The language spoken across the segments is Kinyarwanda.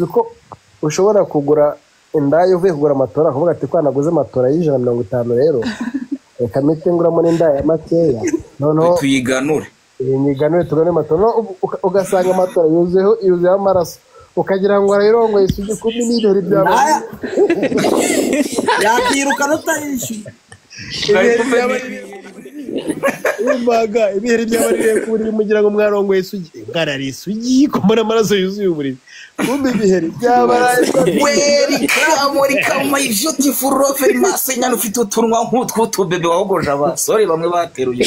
ko ushobora kugura indaya uvuye kugura amatora kuvuga ati ko naguze amatora y'150 rero reka mite nguramo n'indaya makeya noneho tuyiganure tugane amatora ugasanga amatora yuzuyeho amaraso ukagira ngo arayirongo yisugi kumi n'ibiri byaba yakirukana utayishyuye imbaga ibiheri by'abarire kuri mugira ngo mwarongo yisugi ngarari isugi ko mbona amaraso yuzuye uburiri kumbe ibiheri byabaraye weri kama beautiful rover masenya ufite utunwa nk'utwo bebe wahogoje abasore bamwe bateruye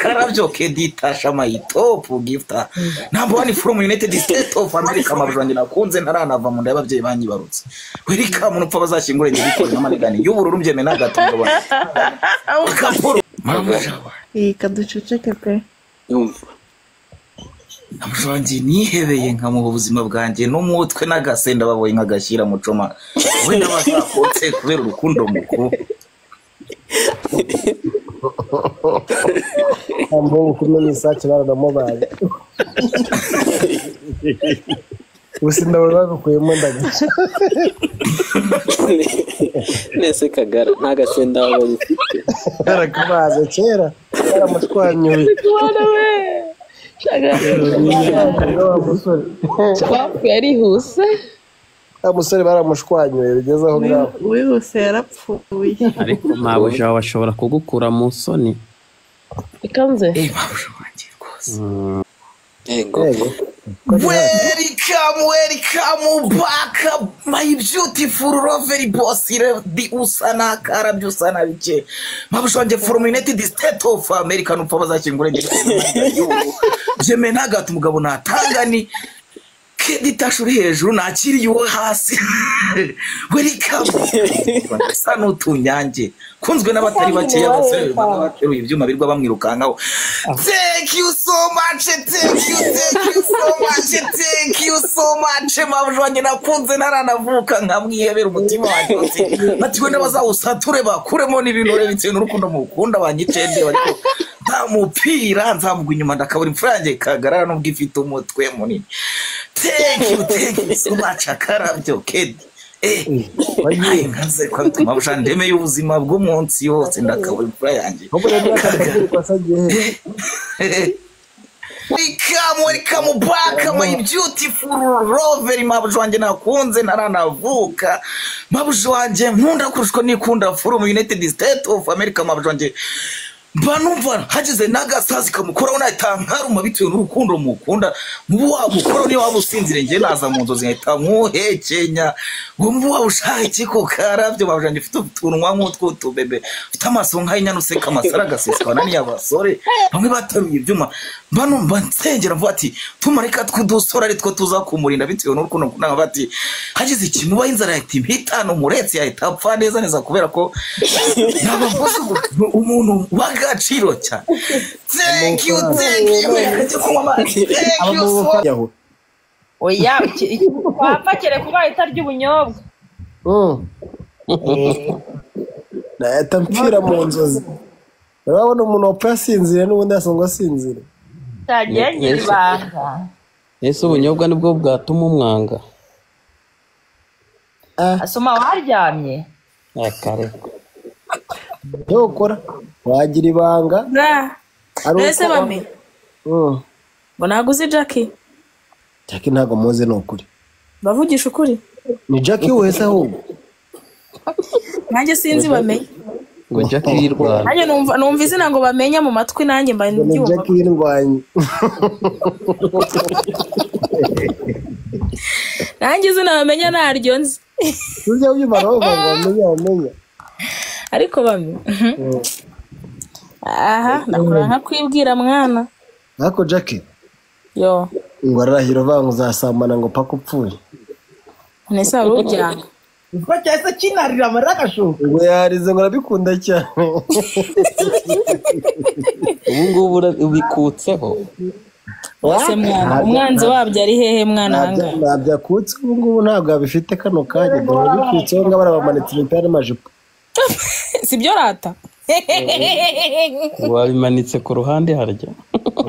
karabyo keditasha my top gifta number 1 from United States of America mabujanje nakunze ntaranava mu ndababyeyi banyibarutse weri kama nupfa bazashyingure ndikora n'amanegani y'ubururu mbyeme nagatunga bana akaporo mama kaduceceke pe yumva amujanje nihebeye nkamuha ubuzima bwanjye n'umutwe n'agasenda baboye nkagashyira mu coma wenda bazakotse kubera urukundo mukuru ambo kumenya isace baranamubaye usinda babakuyemo ndagaca nese kagara nta gasenda wabonye ufite arakabaze kera aramushwanyuye yarihuse umusore baramushwanyuye bigeze aho ngaho wihuse yarapfuye ariko mabuja bashobora kugukura mu soni ikanze mabuja wanjye rwose yego welcome back my beautiful rover boss di usana karabyo usana bike mabuja wanjye from United States of America nupfa bazakingure ngiye jeme nagata umugabo natangani keditashuri hejuru nakiriye uwo hasi welcome sano tunyange kunzwe n'abatari bake y'abasore bateruye ibyuma birwa bamwirukankaho thank you so much mabujanye nakunze naranavuka nkamwihebera umutima wanjye ati wenda bazawusature bakuremo n'ibintu bitewe n'urukundo mukunda banyicende ariko nta mupira nzamugwa inyuma ndakabura imfura yanjye kagarara n'ubwo ifite umutwe munini thank you so much akarabyo kedi nkaze kwa bituma bushandeme y'ubuzima bw'umunsi yose ndakabura imfura yanjye welcome back my beautiful rover mabuja wanjye nakunze naranavuka mabuja wanjye nkunda kurushwa nikunda from United States of America mabuja wanjye banumva hagize nagasazi kamukora unahita nkaruma bitewe n'urukundo mukunda mubu wamukora ni wabusinzire nge naza mu nzozi nkahita nkuhekenya ngo mubu wabushake ko karabyo babujanye ufite utunwa nk'utwo tubebe ufite amaso nk'inyana useka amasara gaseswa nani y'abasore bamwe bataruye ibyuma banumva nsengera mvuga ati tumareka twudusora ari two tuza kumurinda bitewe n'urukundo kunanga bati hagize ikintu bayinzara yahita impitano muretse yahita apfa neza kubera ko nabavuze umuntu agaciro cyane thank you oya wapakere kuba itarya ubunyobwa nahita mpfira mu nzozi urabona umuntu wapfa yasinzire n'ubundi yasanga asinzire tagenye ibanga ese ubunyobwa nibwo bwatuma umwanga asoma waryamye kare cyo ukora wagira ibanga ese bame ngo naguze Jackie ntago muze n'ukuri bavugisha ukuri ni Jackie wese ahubwo nanjye sinzi bamenye ngo Jackie yirwanya nanjye numva izina ngo bamenya mu matwi nanjye mba ni Jackie yirwanya nanjye izina bamenya naryo nzi tujya ubyumva ngo bamenya ariko bamwe aha nakora nka kwibwira mwana nako Jackie yo ngo arahira vangu zasambana ngo paka upfuye nese arujyana ubwo cyase kinarira amarakasho ngo yarize ngo arabikunda cyane ubu ubikutseho wase mwana umwanzi wabyo ari hehe mwana hanga nabyakutse ubu ntabwo abifite kano kanya dore bikutseho ngo barabamanitse imipira n'amajipo sibyo rata wabimanitse ku ruhande harya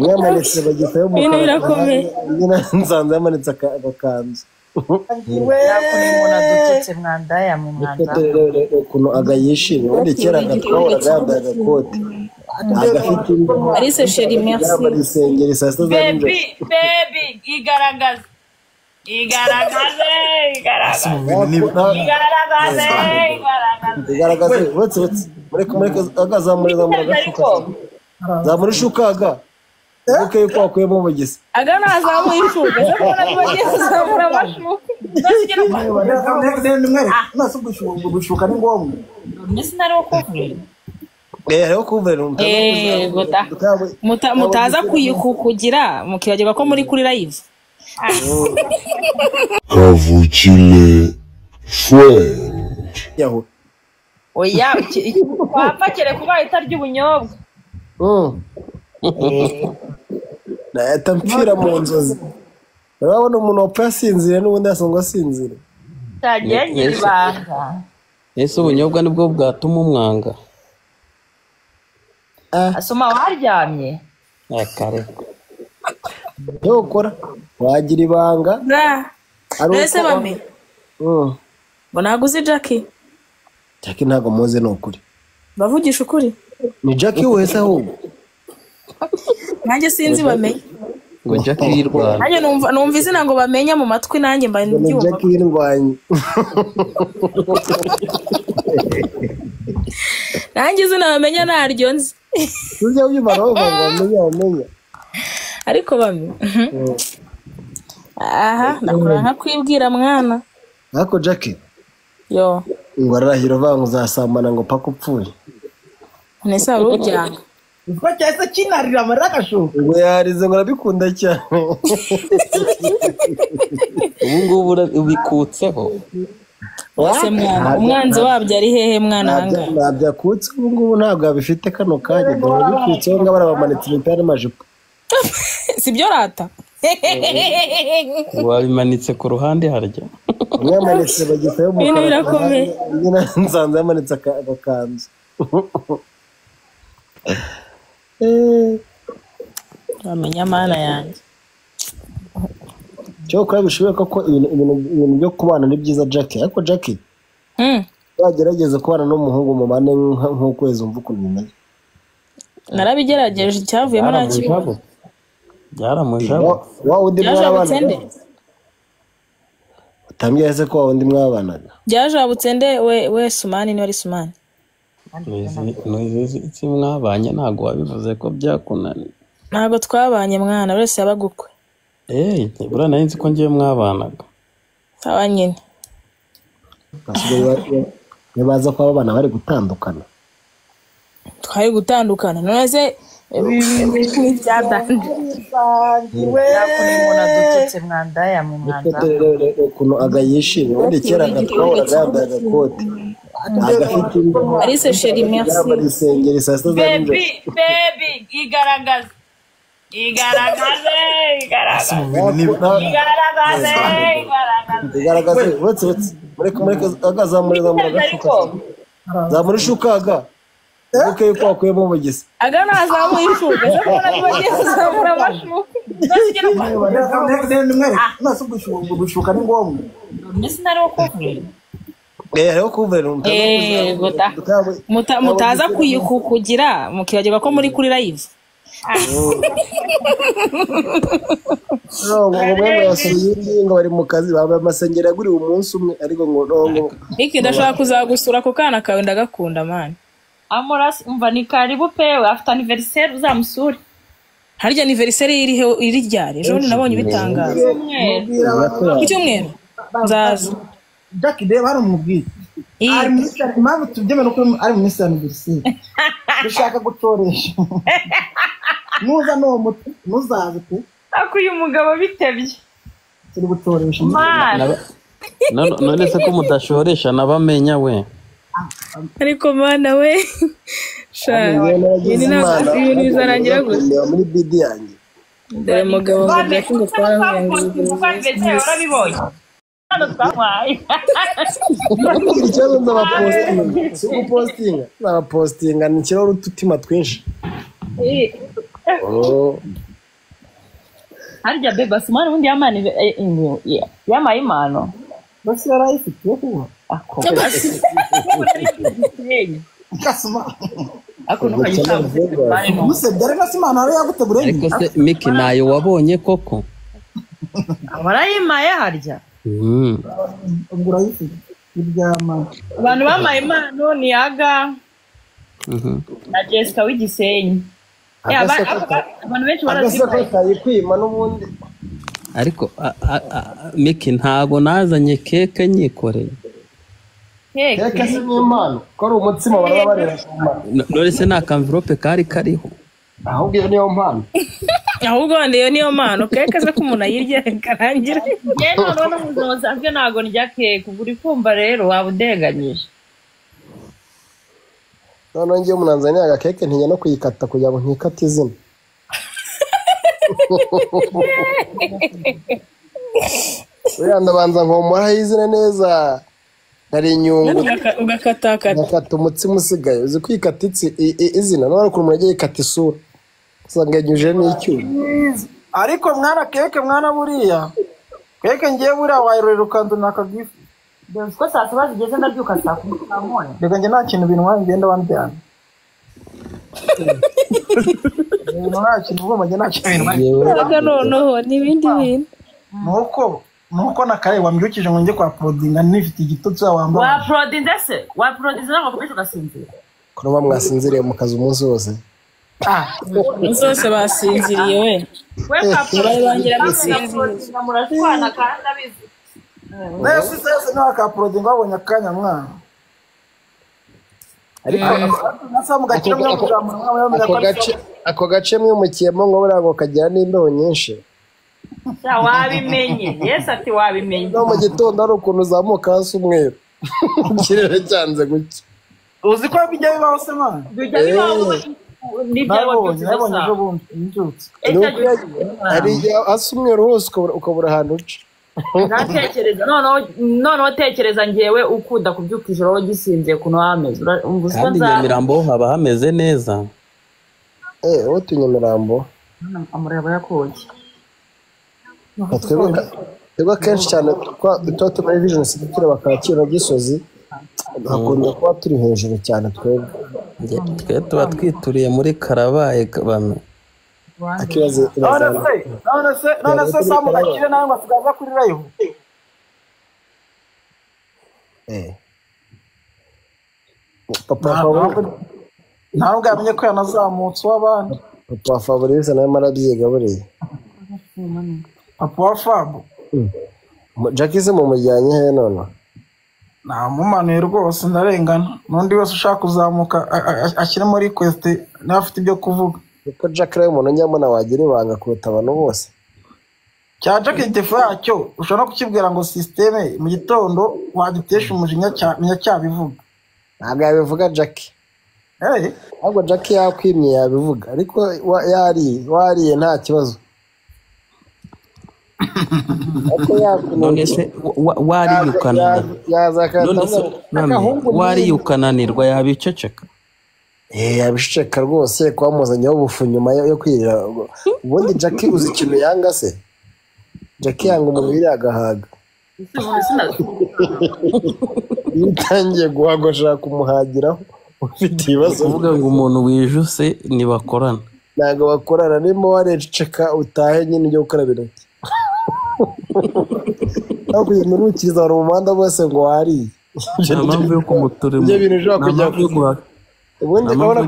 yamanitse bagitayo mu birakomeye nsanze yamanitse agakanzu yakora umuntu adututse mwandaya mu mwanda ukuntu agayishimye ubundi kera agatwahoraga yambaye agakote agafite Alice chérie merci yambaye isengeri saa sita za nijoro baby igaragaze uretse mureke zamura ishukaga uke yuko wakuyemo umugezi aga nazamuye ishuka se mbona bagiye kuzamura amashuka nase gushuka ni ngombwa mbese nari ukuvura hariho kuvura mutaza kugira mukibagirwa ko muri kuri live Kavukire friend. yaho oya wapakire kuba itarya ubunyobwa nahita mpfira mu nzozi urabona umuntu wapfa asinzira n'ubundi yasanga asinzira tagiye nyibanga ese ubunyobwa nibwo bwatuma umwanga asoma waryamye kare yo ukora wagira ibanga nese bame ngo naguze Jackie ntago muze ni ukuri bavugisha ukuri ni Jackie wese ahubwo nanjye sinzi bamenye ngo Jackie yirwana nanjye numva izina ngo bamenya mu matwi nanjye mba mbyumva Jackie yirwanye nanjye izina bamenya naryo nzi tujya ubyumva nawe bamenya ariko bame aha nakora nka kwibwira mwana ariko Jackie yo ngo arahira vangu uzasambana ngo paka upfuye nese aruryanga ubwo cyase kinarira amarakashuka ngo yarize ngo arabikunda cyane ubu ngubu ubikutseho wase mwana umwanzi wabyo ari hehe mwana hanga nabyakutse ubu ngubu ntabwo abifite kano kanya ngo bikutseho ngo barabamanitse imipira n'amajipo sibyo rata wabimanitse ku ruhande harya yamanitse bagitayo mu ibintu birakomeye nsanze yamanitse agakanzu bamenya mana yanjye cyo kora bishoboka ko ibintu byo kubana ni byiza Jackie ariko Jackie yagerageza kubana n'umuhungu mu mane nk'ukwezi umva ukuntu bimeze narabigerageje icyavuyemo nta kibazo byaramujabo wa undi mwabana utambye se ko undi mwabanaga byajabutse nde we Sumani ni wari Sumani iki mwabanye ntago wabivuze ko byakunaniye ntago twabanye mwana wese yabagukwe bura nari nzi ko ngiye mwabanaga sawa nyine baza ko abana bari gutandukana twari gutandukana none se byadanje yakora umuntu adututse mwandaya mu mwanda ukuntu agayishimye ubundi kera agatwahoraga yambaye agakote agafite Alice chérie merci yambaye isengeri saa sita za nijoro baby igaragaze uretse mureke zamura zamura ishukaga uke yuko wakuyemo umugezi aga nazamuye ishuka se mbona bagiye kuzamura amashuka nase gushuka ni ngombwa mbese nari ukuvura hariho kuvura mutaza kugira mukibagirwa ko muri kuri live ngo bari mu kazi bambaye amasengeri yaguriwe umunsi umwe ariko ngo iki ndashaka kuzagusura ku kana kawe ndagakunda mani Amoras umva ni karibu pewe afite anniversaire uzamusure harya anniversaire iri ryari ejo nabonye bitangaza icyumweru nzaza Jackie de bari umubwira ari minister impamvu tubyemera ko ari minister anniversaire ushaka gutoresha nuza no muti nuzaze pe akuye umugabo bitebye turi gutoresha none se ko mudashoresha nabamenya we ariko mana we ibintu bizarangira gusa muri bidi yanjye dore mugabo ngo Jackie ngo twarahuye urabibonye hano twamwaye ikibazo ndabapostinga si gupostinga ndabapostinga ni ikiraro ututima twinshi harya beba simana undi yamani yamaye impano basi yarayifite kuba kasuma akuno kayitanga muse dare na simana ari yagutegura ariko se Miki nayo wabonye koko barayimaye harya ugura yifite ibyama abantu bamaye impano ni Aga na Jessica w'igisenyi abantu benshi barazikwima n'ubundi ariko Miki ntago nazanye keke nyikoreye keke si impano ko ari umutsima barabarera none se nta envelope kariho ahubwo iyo niyo mpano ahubwo niyo mpano keke se ko umuntu ayirya karangira rero none muzima sanzwe ntago ndya keke uri kumva rero waba udeganyije none ngiye umunanzaniye agakeke ntinya no kuyikata kugira ngo ntikate izina Oya ndabanza nkomora izina neza hari inyungu ugakata umutsima usigaye uzi kwikata izina none ko umuntu agiye ikata isura usanga yanyuje n'icyuma ariko mwana keke mwana buriya keke ngiye buriya wayirorera ukanduna akagifu ko saa saba zigeze ndabyuka saa kumi n'imwe reka njye nta kintu bintu ngenda wandyana nta kintu ubwo njye nta kintu reka noneho n'ibindi bintu nuko nakare wambyukije ngo njye kwa prodinga nifite igitutsi wambaye wa prodinga se wa prodinga ngo kubisha gasinzira kuno mwasinziriye mu kazi umunsi wose umunsi basinziriye we kwa prodinga basinziriye muratwana kandi abizi nese sese no ka prodinga wabonye akanya mwana ariko ako gace mwe mukiyemo ngo burago kagira n'imbeho nyinshi wabimenye yes ati wabimenye no mu gitondo ari ukuntu uzamuka hasi umweru kirere cyanze gucya uzi ko bijya bibaho se mwana bijya bibaho ari hasi umweru hose ukabura ahantu uca natekereza noneho tekereza ngewe ukunda kubyuka ijoro wagisinziye kuno hameze kandi Nyamirambo haba hameze neza wowe Nyamirambo amureba yakoje twebwe kenshi cyane tuba turi Vision City tureba Kacyiru Gisozi hakunda kuba turi hejuru cyane twebwe tuba twituriye muri Karabaye bame akibaze none se Samu Gakire nawe basigaza kuri live papa ntabwo yamenye ko yanazamutse w'abandi papa Fabrice nawe marabyiga buriya papa wa Fabo Jackie se mumujyanye he none namumanuye rwose ndarengana n'undi wese ushaka kuzamuka ashyire muri request n'afite ibyo kuvuga kuko Jackie rero umuntu nyamuna wagira ibanga kuruta abantu bose cya Jackie telefone yacyo ushobora kukibwira ngo systeme mu gitondo wagitesha umujinya cyabivuga ntabwo yabivuga Jackie ahubwo Jackie yakwimye yabivuga ariko wariye nta kibazo none se wariyukananirwa yabiceceka yabiceceka rwose kwamuzanyeho ubufu nyuma yo kwirira ubundi Jackie uzi ikintu yanga se Jackie yanga umubiri agahaga iyo utangiye guhaga ushaka kumuhagiraho ufite ibibazo uvuga ngo umuntu wijuse ntibakorana ntabwo bakorana niba wareceka utahe nyine ujya gukaraba intoki aho kugenda urukiriza abantu mu muhanda bose ngo wariye nta mpamvu yo kumuturimo ibyo bintu ushobora kujya ubundi ukabona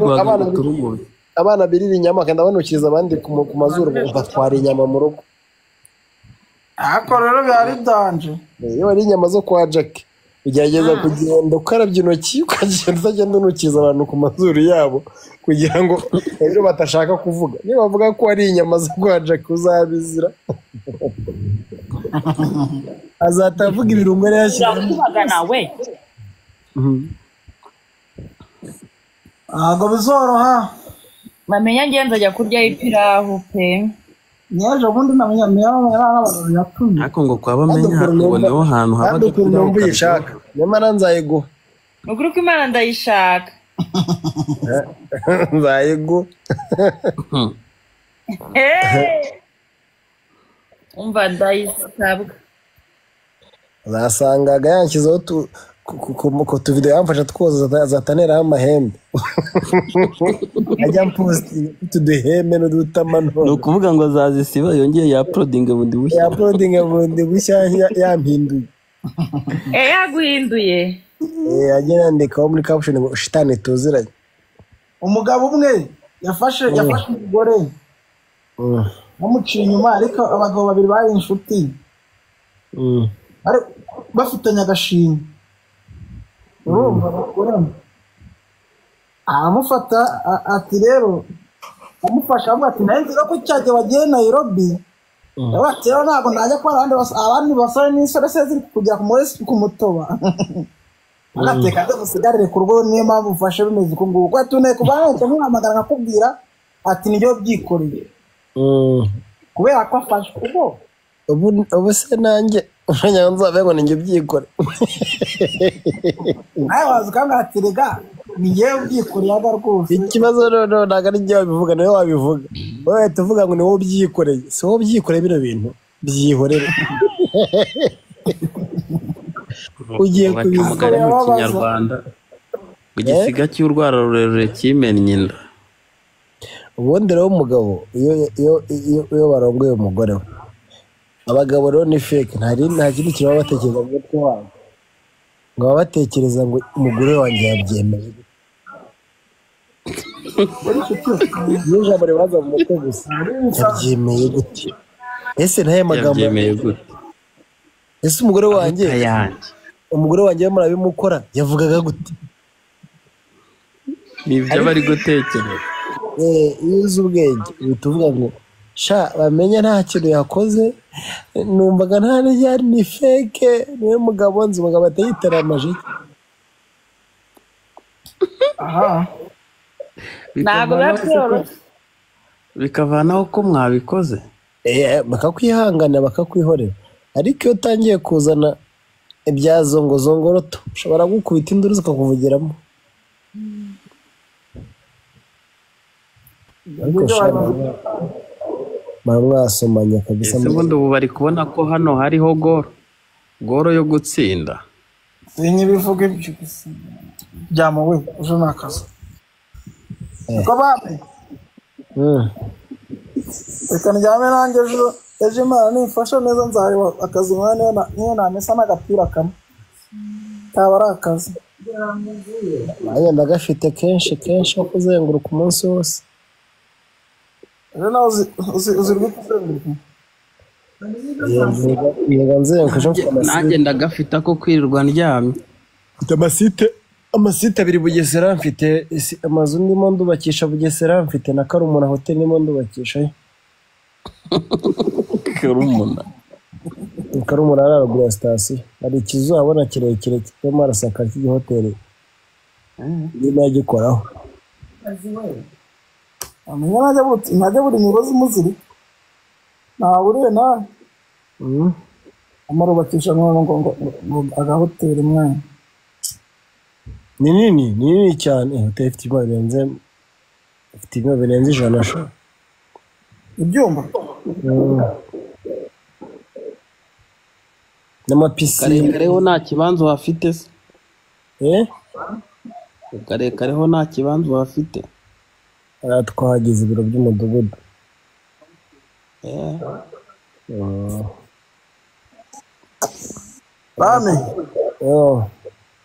ko abana birira inyama kandi abanukiriza abandi ku mazuru batwara inyama mu rugo ariko rero byari danje iyo ari inyama zo kwa Jackie ugerageza kugenda ukarabya intoki ukagenda utagenda unukiriza abantu ku mazuru yabo kugira ngo ejo batashaka kuvuga niba bavuga ko ari inyama zo kwa Jackie uzabizira azatavuga ibirungo yari yashyizemo nawe ntabwo bizoroha bamenya ngenza ajya kurya ipirawu pe nyaje ubundi namenya n'abantu yatumye ariko ngo kwa bamenya ngo niho hantu haba numva uyishaka nyamara nzayiguha ni ukuri ko Imana ndayishaka nzayiguha umva ndayisabwa zasangaga yanshyizeho ku tuvidewo yamfasha twoza zataneraho amahembe ajya mpostinga tuduhembe n'udutama none ni ukuvuga ngo azazisiba yongeye yaprodinga bundi bushya yampinduye yaguhinduye agenda yandikaho muri caption ngo shitani tuziranye. umugabo umwe yafashe umugore bamuciye inyuma ariko abagabo babiri bari inshuti bafitanye agashimwe urumva bakorana aramufata ati rero amufasha avuga ati nayo nzira ko cyajya wagiye Nairobi bati rero ntabwo najya ko abandi basore n'isore se ziri kujya ku mutoba agateka gusigarire ku rugo niyo mpamvu ufashe bimeze uko nguko atuneye kubana nkamuhamagara nkakubwira ati nibyo byikoreye kubera ko afashe ubu se nanjye umenya nzabe ngo ninjye byikore nawe wazi ukamwatirega ninjye ubyikoreye aga rwose ikibazo none ntabwo ari njye wabivuga niwe wabivuga wowe tuvuga ngo ni wowe ubyikoreye si wowe ubyikoreye bino bintu byihorere ugiye kubizana mu kinyarwanda igisiga cy'urwara rurerure kimennye inda. ubundi rero umugabo iyo barongoye umugore we abagabo rero ni fake nta kindi kintu baba batekereza mu mutwe wabo ngo baba batekereza ngo umugore wanjye yabyemeye niyo jambo ribaza mu mutwe gusa yabyemeye gute ese ntaye magambo yabyemeye gute ese umugore wanjye murabimukora yavugaga gute nibyo bari gutekereza iyo uzi ubwenge uhita uvuga ngo sha bamenye nta kintu yakoze numvaga nta n'iryari ni feke niwe mugabo nzi umugabo atayitera amajiki ntabwo byoroshye bikavanaho ko mwabikoze bakakwihanganira bakakwihorera ariko iyo utangiye kuzana ibya zongoroto ushobora gukubita induru zikakuvugiramo mwasomanya kabisa. ese ubundi ubu bari kubona ko hano hariho goro yo gutsinda ibivuga ibyo byamuwe ejo ni akazi uko bamwe reka ndyame nanjye ejo imana nifasha neza nzareba akazi niyo namesa n'agapira kamwe kaba ari akazi nanjye ndagafite kenshi ko kuzenguruka umunsi wose. rero nawe uzirwe kuzenguruka nanjye ndagafite ako kwirirwa ndyamye. mfite amasite abiri Bugesera, mfite amazu ndimo ndubakisha Bugesera, mfite na Karumuna hotel ndimo ndubakisha Karumuna ararugura station hari ikizu abona kirekire kirimo arasaka cy'ihoteli ndimo yagikoraho amenya najya buri migozi muziri nahuriye nawe amarubakisha ngo agahoteli mwana ni nini cyane hoteli ifite ibyumba birenze 100 ibyumba n'amapisine. Kareho nta kibanza wafite se kareho nta kibanza wafite twahagize ibiro by'umudugudu bame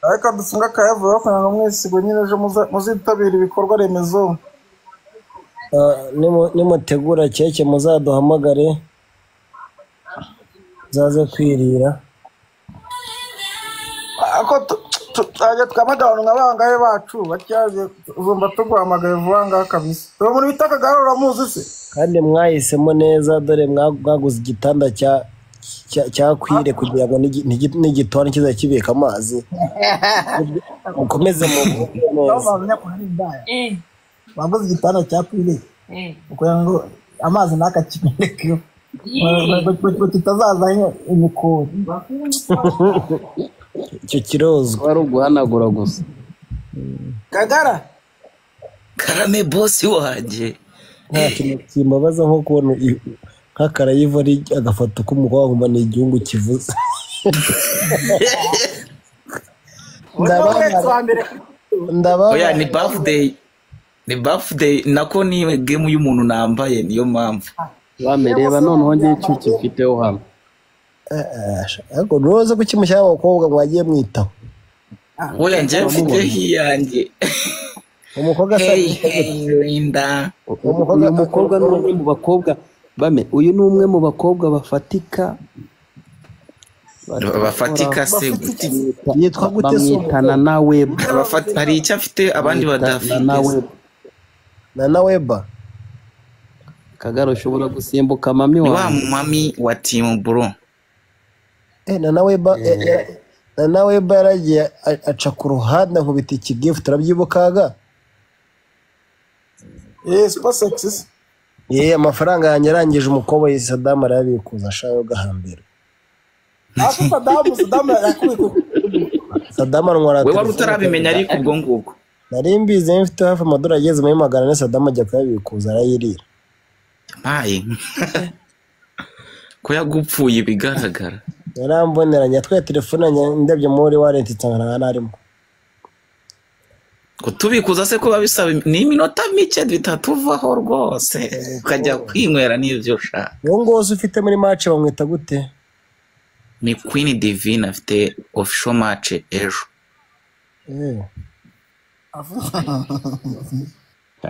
ariko dusunga akayavuyeho kugira ngo mwese ngo nyine ejo muzitabira ibikorwa remezo nimutegura keke muzaduhamagare zaze kwirira ako tujya twamagana nk'abangahe bacu batyaje uzumva tuguhamagaye vuba ngaha kabisa uwo muntu bita Kagara uramuzi se kandi mwahisemo neza dore mwaguze igitanda cyakwire kugira ngo n'igitoni kiza kibika amazi mukomeze mu baguze igitanda cyakwire kugira ngo amazi nakakimeneke ngo kitazaza imikoro icyo kirozwa wari uguhanagura gusa. Kagara karame bosi wanjye nta kintu kimbabaza nko kubona nk'akarayivari agafoto k'umukobwa ngo ni igihugu kivuze. Oya ni birthday nako ni game y'umuntu nambaye niyo mpamvu. Bamereba noneho ngiye icyuki mfiteho hano. Ariko roza kukimushyira abakobwa ngo bagiye mwitaho. Oya nje mfite hiyanjye. Umukobwa Linda. Umukobwa ni umwe mu bakobwa bame. Uyu ni umwe mu bakobwa bafatika. Bafatika se yitwa gute so? Bamwitana na web. Hari icyo afite abandi badafite. Na weba. Kagaro ushobora gusimbuka mami wawe. Wa mami wa Team Bro. Na weba yaragiye aca ku ruhande nkubita iki gift turabyibukaga. Super sexy. Amafaranga yanjye arangije umukobwa yise Saddam arabikuza ashayo gahambira. Saddam anwara. We wari utarabimenya ariko ubwo ngubwo. Nari mbize mfite hafi amadolari ageze muri 400 Saddam ajya kuyabikuza arayirira. Mayi. Ko yagupfuye bigaragara. Yaramboneranya twa telefone ndebye muri wallet itsangana narimo. Kutubikuza se ko babisaba ni iminota mike bitatuvaho rwose ukajya kwinywera n'ivyo ushaka. Ngo ufite muri match bamwita gute? Ni Queen Divine afite official match ejo.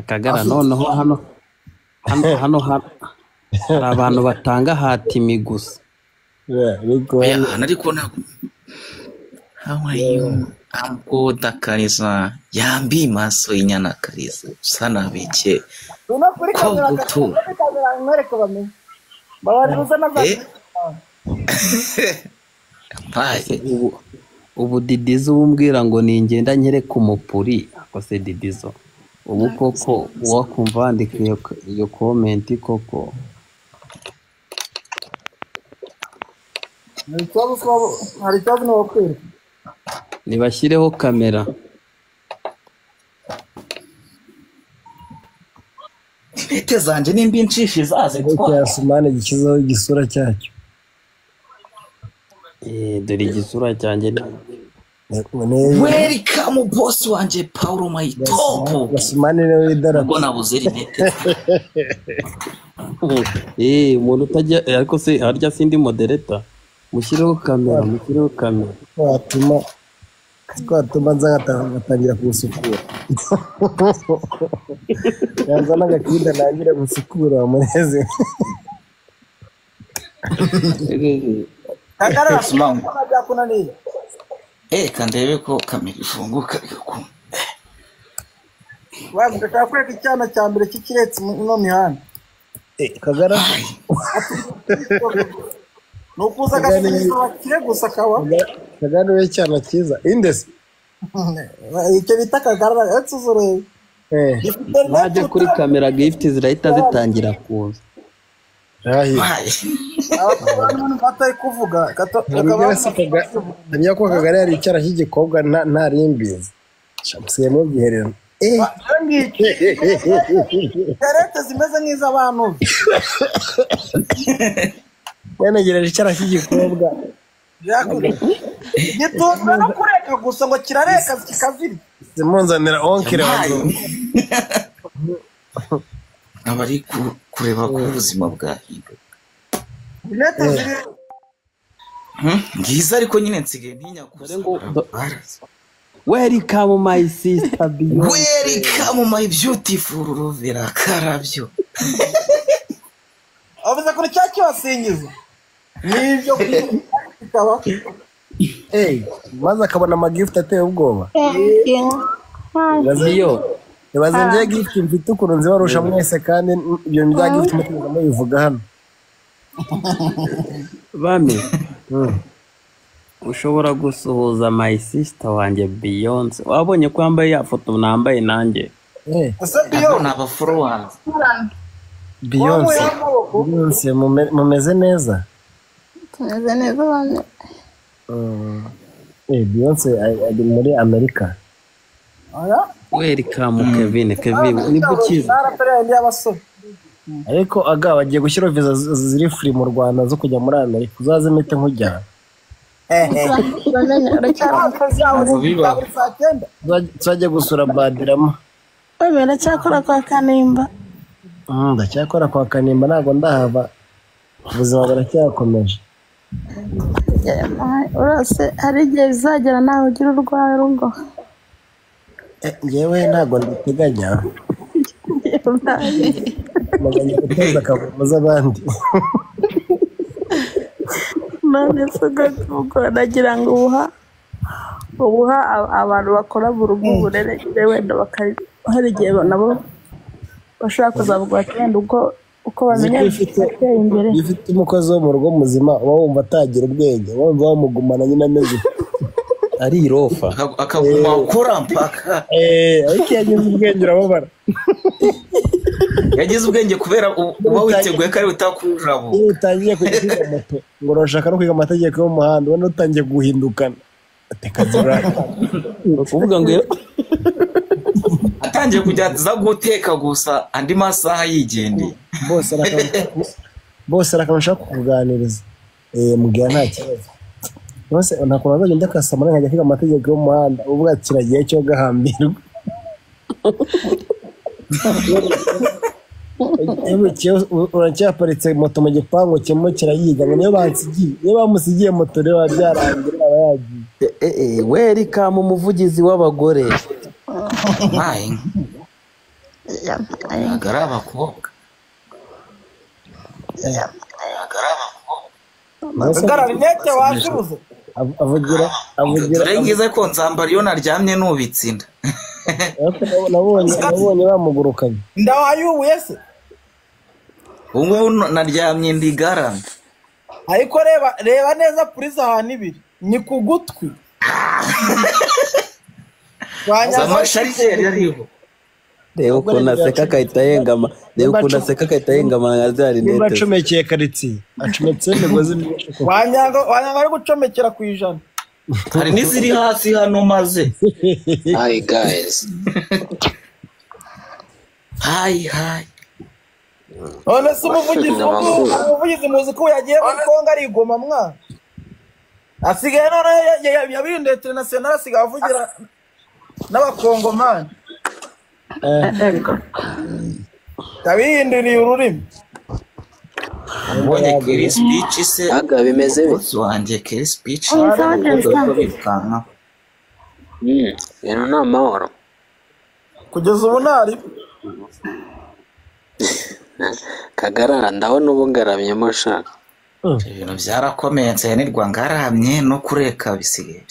Kagara noneho hano hari abantu batanga hatimi gusa. Ariko ntabwo. How are you? I'm good, Kariza. Yambi maso inyana Kariza. Sana bike. Ubu Didizo umbwira ngo ningenda nyereka umupuri akose Didizo. Ubu koko wakumva wandika iyo comment koko. Hari ikibazo n'abakwereka. Nibashyireho kamera. Ete zanje nimbi nshishi zaze twa. Yasumane gikizaho igisura cyacyo. Dore igisura cyanjye. Welcome boss wanje Paulo my top. Yasumane niwe idara. Ngo nabuze rinete. Umuntu utajya ariko se harya sindi moderator. Mushireho kamera. Twatuma nzatangira gusukura. Yanza n'agakinda nangire gusukura muneze. Kagara byakunaniye. Kandebe ko kamera ifunguka yuko. Ndashaka kwereka icyana cya mbere cy'ikiretse no mihanda. Kagara. Nukuza gasubiza kire gusa kawa. Kagara we cyana cyiza. Indese. Icyo bita Kagara etsuzure. Naje kuri kamera gift zirahita zitangira kuza. Abantu batari kuvuga Kagara ko Kagara yari icyara cy'igikobwa nta rimbizi. Shamsiye mu giherero. Karete zimeze nk'iz'abantu. Yenegereje icyara cy'igikobwa. Gitunzwe no kureka gusa ngo kirareka kikaziri. Simunzanira onkire wazo. Abari kureba ku buzima bwa Hindu. Bilete ziri. Ngiza ariko nyine nsigaye ntinya kuza ngo welcome my sister Beyonce. Welcome my beautiful Rovera Karabyo. Avuze kuri cya cyasingiza. Nibyo kikaba. Maze akabona amagift ateye ubwoba. Iyo Bazenje gift mfite ukuntu nzibarusha mwese kandi ibyo bya gift mutuza bivuga hano. Bami. Ushobora gusuhuza my sister wanjye Beyonce. Wabonye ko yambaye ya foto nambaye nanjye. Beyonce aba followers. Beyonce mumeze neza. Tumeze neza bane. Beyonce ari muri Amerika. Aya? Welcome Kevin. Ni bukiza. ariko aga bagiye gushyira visa ziri free mu Rwanda zo kujya muri Amerika uzaze mite nkujyana tuzajya gusura Badirama ndacyakora kwa Kanimba ndacyakora kwa Kanimba ntabwo ndahava ubuzima buracyakomeje urase hari igihe bizagera nawe ugira urwaye rugo ngewe ntabwo nditeganya naganye guteza akavumo z'abandi none ubwo nagira ngo ubuha abantu bakora burere wenda hari igihe nabo bashaka kuzavuga ati wenda uko bamenya gutera imbere ifite umukozi wo mu rugo muzima uba wumva atagira ubwenge wumva wamugumana nyine ameze ari irofa akaguma ukora mpaka ariko yagize ubwenge urababara yagize ubwenge kubera uba witeguye ko ari utakurabo utangiye kwiga moto ngo urashaka no kwiga amategeko y'umuhanda ubona utangiye guhindukana atekazira kuvuga ngo atangiye kujya za guteka gusa andi masaha yigendeye bose arakanusha kukuganiriza mugihe nta kibazo bose nakora bagenda kasama nkajya kwiga amategeko y'umuhanda uvuga kiragiye cyo gahambirwa uracyaparitse moto mu gipangu kimwe kirayiga ngo niyo bamusigiye moto rero byarangira aba yagiye welcome umuvugizi w'abagore agara abakobwa agara rinete washibuze avugira dore ngize ko nzambara iyo naryamye nubitsinda nabonye bamugurukanye ndawayubuye se ubu naryamye ndigara ariko reba neza purize ahantu ibiri ni ku gutwi amasharijeri ariho reba ukuntu aseka akahita yengama nka za rinete niba acomekeye karitsiye acometse imigozi myinshi wanyanga ari gucomekera ku ijana hari n'iziri hasi hano maze hi guys hi none se umuvugizi muzi ko yagiye muri Kongo arigoma mwana asigaye none yabinduye international asigaye avugira n'abakongomani yabihinduriye ururimi mbonye keri speech se aga bimeze bite wanjye keri speech ibintu ni amahoro kugeza ubu ntari Kagara ndabona ubu ngaramyemo shaka ibintu byarakomeye nsenirwa ngaramye no kureka bisigaye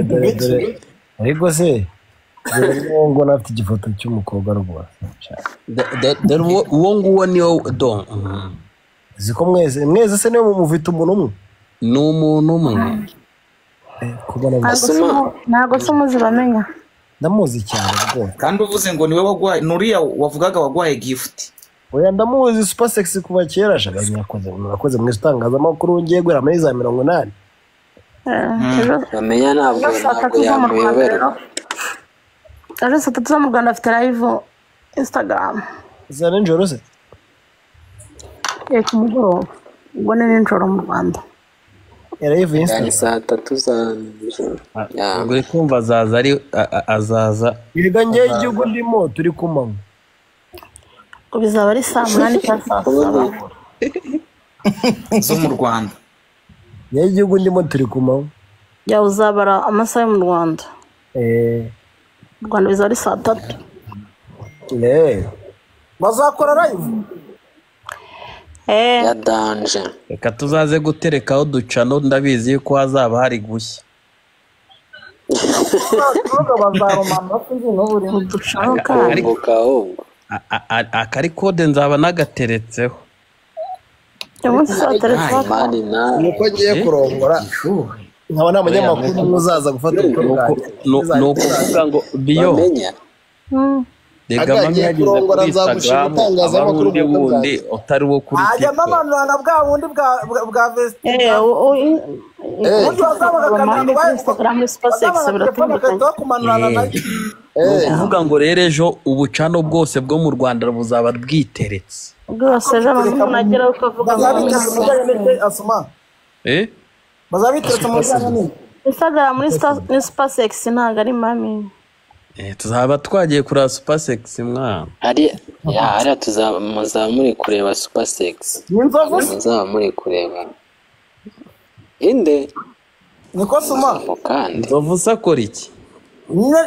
dore ariko se ngo nafite igifoto cy'umukobwa rwose uwo nguwo niwo don ziko mwese se niyo mufite umuntu umwe ni umuntu umwe ntabwo se umuzi bamenya ndamuzi cyane rwose kandi uvuze ngo niwe wagwaye nuriya wavugaga wagwaye gift oya ndamuzi super sexy kuva kera shaganye yakoze mu itangazamakuru ngiye gwera muri za 80 bamenya ntabwo yakuyobera ejo saa tatu zo mu Rwanda afite live Instagram za nijoro se ku mugoroba ubwo ni nijoro mu Rwanda live Instagram saa tatu za nijoro uri kumva azaza ibiga ngiye igihugu ndimo turi kumanywa bizaba ari saa 8 cyangwa saa 7 zo mu Rwanda ngiye igihugu ndimo turi kumanywa ya uzabara amasaha mu Rwanda mu Rwanda bizaba ari saa 3 bazakora live ya danje reka tuzaze guterekaho ducano ndabizi ko hazaba hari gushya akari kode nzaba nagateretseho nuko ngiye kurongora nkaba nta munyamakuru uzaza gufata ni ukuvuga ngo biyo rega mami yagize kuri Instagram abarundi wundi utari wo kuri TikTok ajya mamanurana bwa wundi bwa vesti Instagram space biratandukanye Uvuga ngo rero ejo ubucano bwose bwo mu Rwanda buzaba bwiteretse. Bwose ejo umuntu agera ukavuga bazabiteretse mu bijyanye Instagram muri Supersex ntabwo ari mami. Tuzaba twagiye kuri Supersex mwana. Ari tuzaba muri kureba Supersex. Muzaba muri kureba. Inde niko Suma kandi Nzovusa akora iki?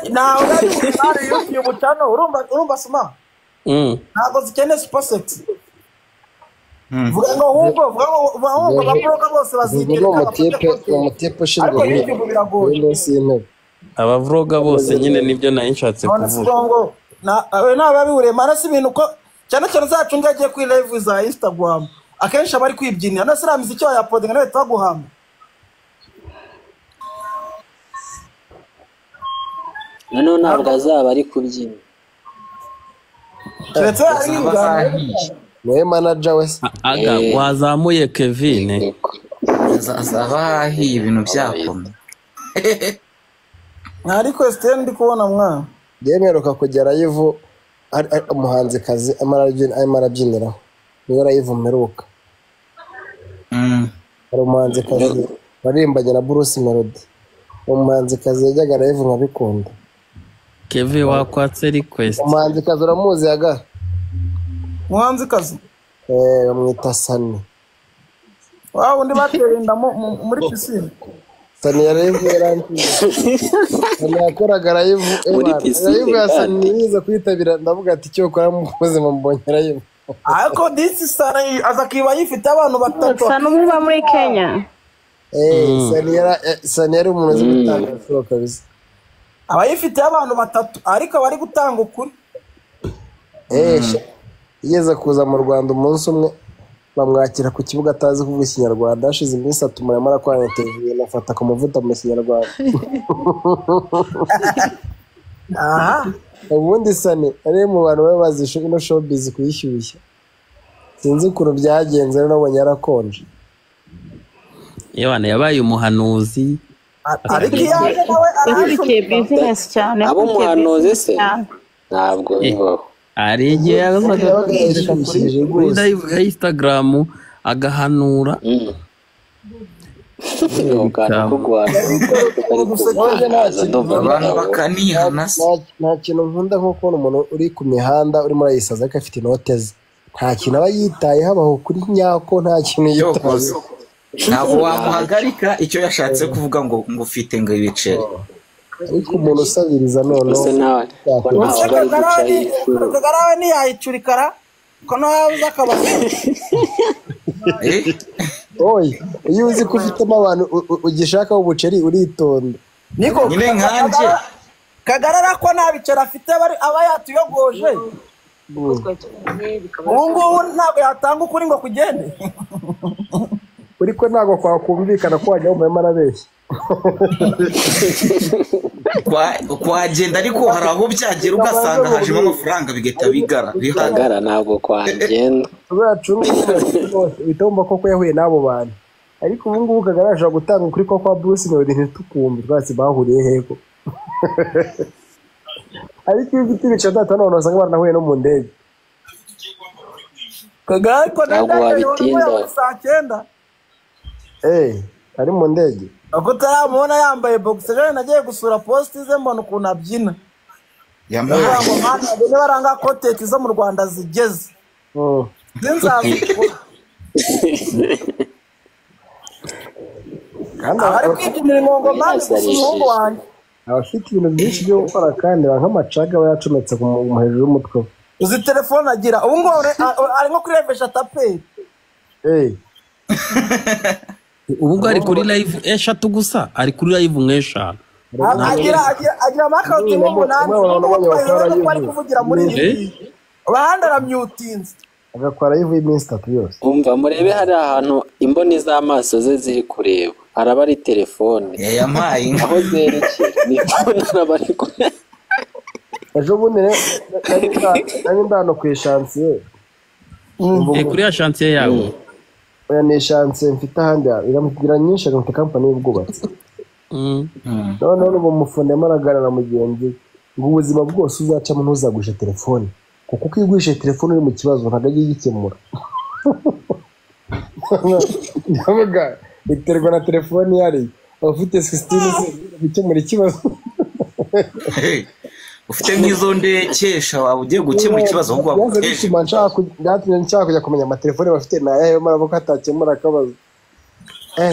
Nawe ari yo bucano urumva Suma. Ntabwo zikeneye Supersex. Vuga ngo ahubwo abakobwa bose bazitereka umutepe ushinzwe abavloga bose nyine nibyo nayo nshatse kuvuga. N'ababihuriye marasi ibintu ko cyane cyane zacu ngagiye kuri live za Instagram akenshi abari kwibyinira na sira muziki wa uploading nawe twaguhamba. None ntabwo azaba ari kubyina. Keretse ari niwe manager wese wazamuye Kevin azaba ahiye ibintu byakomye. nta request ndi kubona mwana yemeruka kugera yivu umuhanzi kazi amarabyinira niwe rayivumeruka ari umuhanzi kazi barimbanye na Bruce Melody umuhanzi kazi yajyaga live nkabikunda. Kevin wakwatse request umuhanzi kazi uramuzi yaga umuhanzi kazi bamwita Sani undi baterinda muri pisine Sani Sani yakoraga live ya Sani niza kwitabira ndavuga ati cyo kora mu buzima mbonyera yivu ariko disi Sani azakiba yifite abantu batatu Sani umwe muri Kenya. Sani yari umuntu uzi gutanga ifuro kabisa abayifite abantu batatu ariko bari gutanga ukuri. Yigeze kuza mu Rwanda umunsi umwe bamwakira ku kibuga atazi kuvuga Ikinyarwanda hashize iminsi 3 mara kwa interview nafata ku muvuta mu Kinyarwanda. Ubundi Sani ari mu bantu babazisha ino showbiz kuyishyushya sinzi ukuntu byagenze nabonye yarakonje. Yabana yabaye umuhanuzi ariko yaje nawe Afite business cyane. Abo umuhanuzi se ntabwo bibaho. Ari igihe yazaga kuri live ya Instagram agahanura abantu bakanihana. Nta kintu nkunda nko kubona umuntu uri ku mihanda urimo arayisaza ko afite inote ze nta kintu aba yitaye habaho kuri nyako nta kintu yitaye. Ntabwo wamuhagarika icyo yashatse kuvuga ngo ufite ngo ibiceri. Ariko umuntu usabiriza none Kagarawe ntiyayicurikara ko naza akabaza. Iyo uzi ko ufitemo abantu ugishaka ubuceri uritonda. Niko nyine nkanje Kagarara ko nta biceri afite aba yatuyogoje. Ubu ntabwo yatanga ukuri ngo kugende. Uriko ntago kwakumvikana ko wajya mu marabeshya. Kwagenda ariko hari aho byagera ugasanga hajemo amafaranga bigeta bigara ntabwo kwagenda uzacunga bitomba koko yahuye n'abo bantu ariko ubu ngubu kagarasha gutanga kuri ko kwa Bruce Melody ntitukumve rwose bahuriye heko. Ariko ifite ibice data none usanga baranahuye no mu ndege Kagarawe ko ntabwo wabitinda ari mu ndege ako taramubona yambaye boxer nagiye gusura post ze mbona ukuntu abyina yambaye ngo baranga content zo mu Rwanda zigeze nzazi kandi ari kwitumira ngo manje umuhungu wanjye abafite ibintu byinshi byo gukora kandi nk'amacaga bayacometse ku hejuru y'umutwe uzi telefone agira ubu ngo ari nko kuri refresh taperi ubu ari kuri live 3 gusa ari kuri live 5 agira makauti n'umunani bari kuvugira muri abandi aramyutinze agakora live y'iminsi 3 yose. Umva murebe hari ahantu imboni z'amaso ze ziri kureba araba ari telefone yampaye aho zerekeye ni bari kureba. Ejo bundi nari ndano ku chantier kuri ya chantier yawe oya ni chantier mfite ahandi iramugira nyinshi mu company y'ubwubatsi none ubu mufunde maragara na mugenzi ngo ubuzima bwose uzacamo ntuzagurishe telefone kuko uko igurishe telefone uri mu kibazo ntabwo agiye gikemura. Ndavuga iterwa na telefone yari ufite 16 gukemura ikibazo. Ufite nk'izo ndekesha waba ugiye gukemura ikibazo ahubwo wabukeje. Nshaka kujya kumenya amatelefone bafite nayayo marabo ko atakemura akabazo.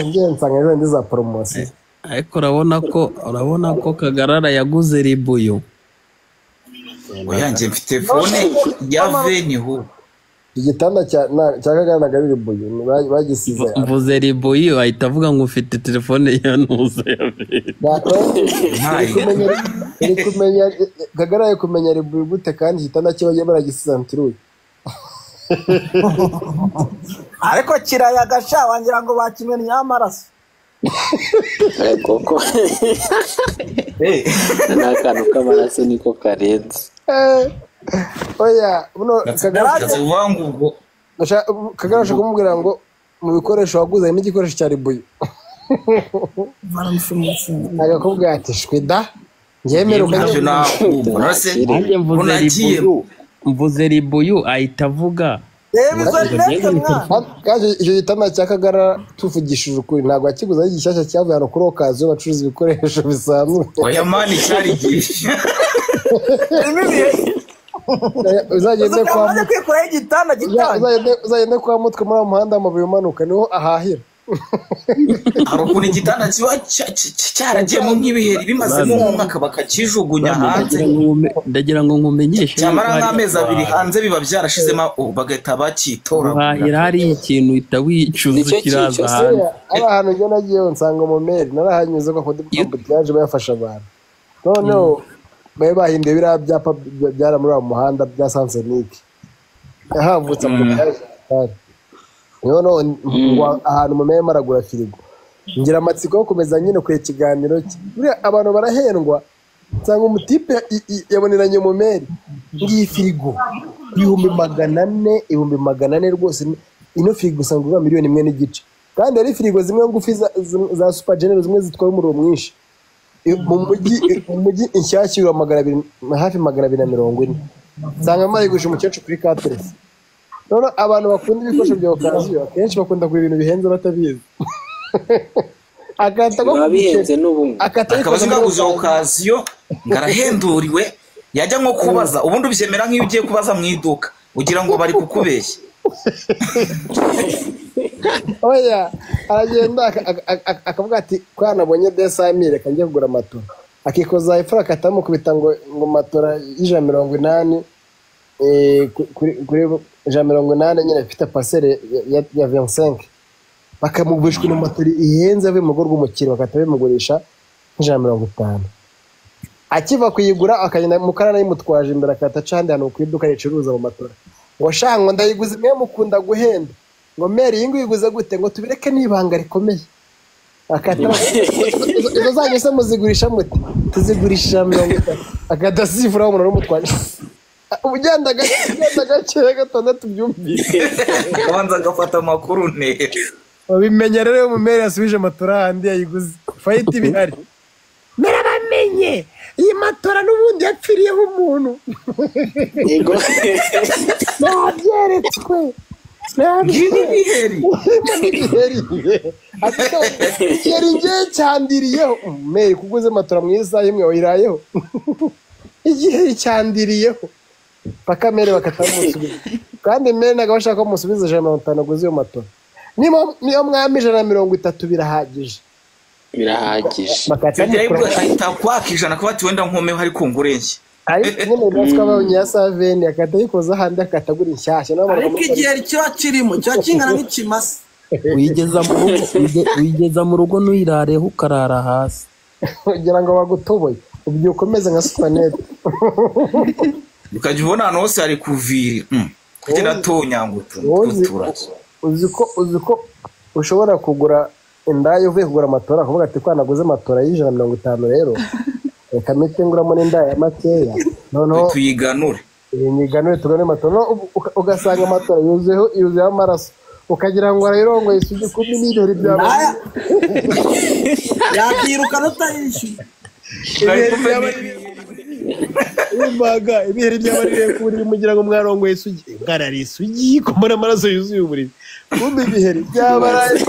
Ngiye nsanga izo ndi za promotion. Ariko urabona ko Kagarara yaguze ribuyu. Oya nje mfite telefone ya Veniho. Igitanda cya Kagarara na ribuyu bagisize. Mvuze ribuyu ahita avuga ngo ufite telefone ya Nuze ya Veni. Iri kumenya Kagarara kumenya ribuyu gute kandi igitanda cyo bagiye baragisize antiruye. ariko kirayagasha wangira ngo bakimennye amaraso. Koko n'akantu k'amaraso niko karenze. Oya buno Kagarara ubwo Kagarara ashaka kumubwira ngo mu bikoresho waguze harimo igikoresho cya ribuyu. Agakubwira ati shwida njyemera ukajya mvuze ribuyu ahita avuga. Kaje icyo gitanda cya Kagarara tuvugishije ukuri ntabwo akiguze ari gishyashya cyavuye hano kuri okaziyo bacuruza ibikoresho bisanzwe. Oya mani cyari gihe. Uzagende kwa mutwe muri umuhanda amabuye umanuka niho ahahira. Hari ukuntu igitanda kiba cyaragiyemo nk'ibiheri bimazemo umwaka bakakijugunya hanze. Ndagira ngo nkumenyeshe cyamara nk'amezi 2 hanze biba byarashizemo bagahita bakitora. Bahira hari ikintu itawicuza kiraza hanze. Ahantu njye nagiye nsanga mu mail narahanyuze ko byaje bayafasha abantu. Noneho baye bahinduye biriya byapa byara muri uwo muhanda bya Sansenike. Havutse mu kaje. Noneho ahantu mu mail maragura firigo. Ngira amatsiko yo komeza nyine ku ikiganiro cye. Abantu barahendwa. Nsanga umutipe yaboniranye mu mail. Ngiyi firigo 400 rwose. Ino firigo usanga uva miliyoni 1.5. Kandi ari firigo zimwe ngufi za Super General zimwe zitwara umuriro mwinshi. Mu mujyi inshyashya ura hafi 240. Nsanga marigusha umukecuru kuri Kateresi. None abantu bakunda ibikoresho bya okaziyo akenshi bakunda kugura ibintu bihenze batabizi. Bihenze n'ubu akabazo ngaguze okaziyo ngarahenduriwe yajya nko kubaza ubundi ubyemera nk'iyo ugiye kubaza mu iduka ugira ngo bari kukubeshya. Oya aragenda akavuga ati kwa nabonye desamire kanjye kugura matora akikoza ifura akatamu kubita ngo matora y'180 kuri 180 nyine afite parcelle ya 25 bakamubwishwa no matori ihenze ave mu gorwo umukire bakatabimugurisha 150. Akiva kuyigura akagenda mu karana yimutwaje imbere akataca handi hano kwiduka ricuruza mu matora. Washango ndayiguze mwe mukunda guhenda. Ngo meri yingu yiguze gute ngo tubireke nibanga rikomeye. Akata izo zanyu se muzigurisha mute tuzigurisha 50 akadasifura umuntu rumutwaje. Ugenda gake gatandatu byumvise. Kabanza gafata amakuru ne. Babimenya rero mu meri asubije matora handi yayiguze. Fight bihari. Narabamenye. Iyi matora n'ubundi yapfiriyeho umuntu. Yego. Nabyeretswe. Biheri. Yari ngiye cyandiriyeho. Meri kuguze matora mwiza imwe wayirayeho. Igihe cyandiriyeho. Paka mere bakatamusubiza. Kandi mere nagabashaka ko musubiza 150 guze yo matora. Niyo mwami 130 birahagije. Ahita kwakijana kuba ati wenda nkomeho ari kungurenshye. Ariko nyine baswa bawunya Saveni akatayikoza handi akatagura inshyashya. Ariko igihe cyo kirimo cyo kingana n'ikimasa. Wigeza mu rugo nuyirareho ukarara hasi. Kugira ngo bagutoboye. Ubyo ukomeze nka Supernet. Ukajya ubona hano hose hari kuviri. Kugira tonyangutu. Uziko ushobora kugura indaya uvuye kugura matora kuvuga ati kwanaguze matora y'150 rero reka mite nguramo n'indaya makeya noneho tuyiganure tugane matora ugasanga matora yuzuye amaraso ukagira ngo arayirongo yisugi 10 n'ibiheri byabo yakiruka notayishu Imbaga ibiheri by'abarire kuri mugira ngo mwarongoye isugi. Ngarari isugi komora amaraso yuzuye uburiri. Kumbe ibiheri by'abaraye.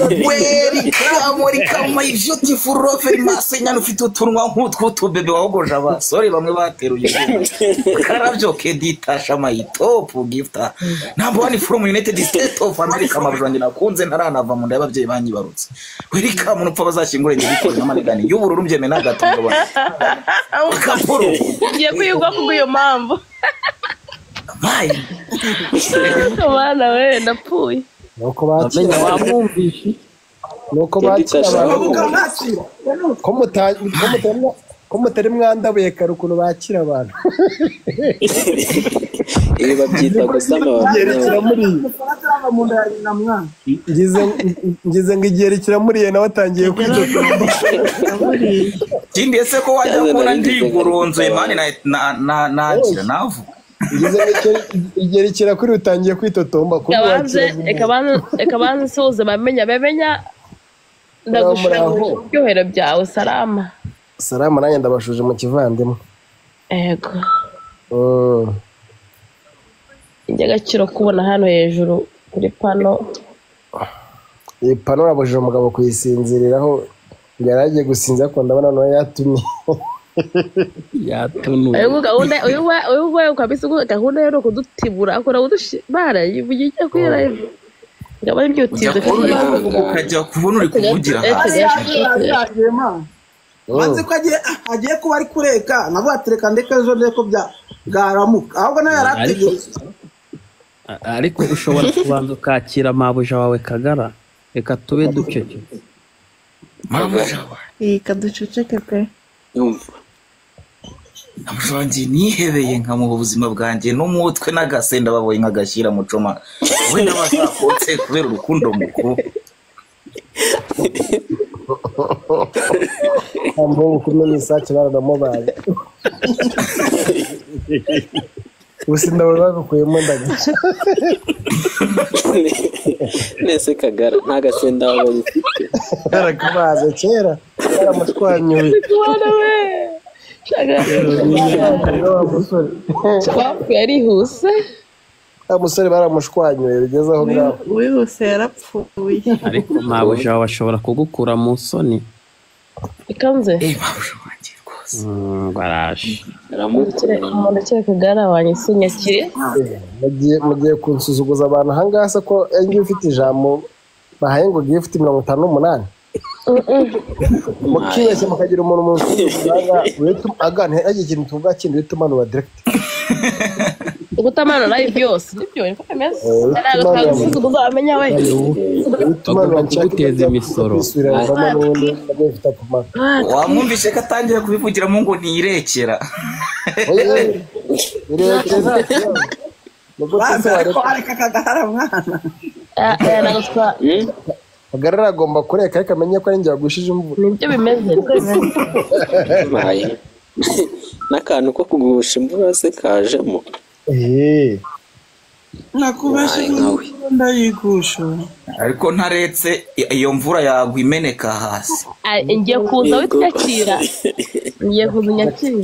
Welcome my beautiful Rover Masenyana ufite utunwa nk'utwo bebe wahogoje abasore bamwe bateruye. Karabyo keditasha my top gifter. Number 1 from United States of America mabujwange nakunze ntaranava mu ndababyeyi banyibarutse. Welcome nupfa bazashingure ndikora n'amanigani y'ubururu mbyeme n'agatungo bana. Kaporo. Ngiye kwiyugwa kuguyo mpamvu. Mai. Bana we ndapfuye. Nuko bakira wamwumvishe nuko bakira abantu ko mutari mwandabuye kare ukuntu bakira abantu ibi babyita gusama ngize ngo igihe kiramuriye nawe atangiye kwitotomba kindi ese ko wajya kubona ndiguronze mani nagira navu igihe kirakuri utangiye kwitotomba ekabanze soze bamenya ndagushaka ibyohero byawe salama nanjye ndabashuje mu kivandimwe ego iby'agaciro kubona hano hejuru kuri pano iyi pano urabujije umugabo kuyisinziriraho yari agiye gusinzira ko ndabona nawe yatumye uyu we kabisa gahunda yo kudutibura akora udushibara yivuye ijya kwera ngaba ibyo utize ukajya kubona uri kuvugira manze ko agiye kuba ari kureka nabo atereka ndeka ejo ndeko bwaramuka ahubwo nayo yarategereje ariko ushobora kubanza ukakira mabuja wawe Kagara reka tube ducece mabuja wawe kaduceceke pe yumva amujwangi nihebeye nkamuha ubuzima bwanjye n'umutwe n'agasenda baboye nk'agashyira mucoma we n'abazakotse kubera urukundo mukuru ambo kumenya isaci baranamubaye ubusinda babukuyemo ndagaca nese Kagara nta gasenda wabonye ufite barakabaze kera baramushwanyuye yarihuse umusore baramushwanyuye bigeze aho ngaho wihuse yarapfuye ariko mabuja wawe ashobora kugukura mu soni ikanze mabuja wanjye rwose baraje umuntu ukiri Kagara wanyisinyakire mugiye kunsuzuguza abantu ahangaha se ko ngiye ufite ijambo bahaye ngo gift 58 mukiyese mukagira umuntu munsi agane agiye ikintu tuvuga kindi bitumanura direct ubutamano live yose nibyo niko kameze amenya we bagomba kuguteza imisoro wamwumvishe ko atangira kubivugiramo ngo ntiyirekera Kagara agomba kureka ariko amenye ko ari njye wagushije imvura nibyo bimeze n'akantu ko kugusha imvura se kajemo nakubeshe ndayigusha ariko ntaretse iyo mvura yagwa imeneka hasi ngiye kuza witwakira ngiye kuza nyakira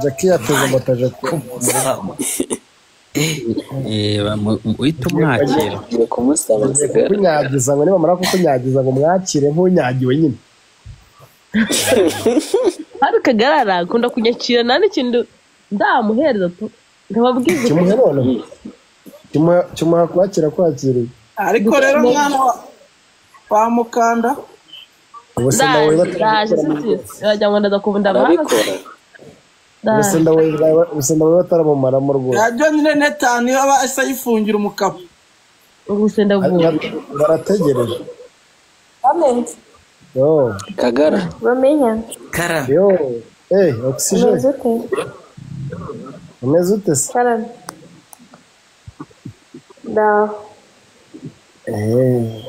Jackie yateze amataje uhita umwakira kunyagiza ngo nibamara kukunyagiza ngo mwakire nk'unyagiwe nyine hari Kagara akunda kunyakira nta n'ikintu ndamuhereza nkababwiza kimuha kwakira kwakiriye ariko rero mwana wa mukanda ndaje wagira ngo ndaza kubunda abana ubusenda we bataramumara rwose yajya nyine netani aba asa yifungira umukapa ubusenda barategereje Kagara bamenya kara oxygen umeze ute se kara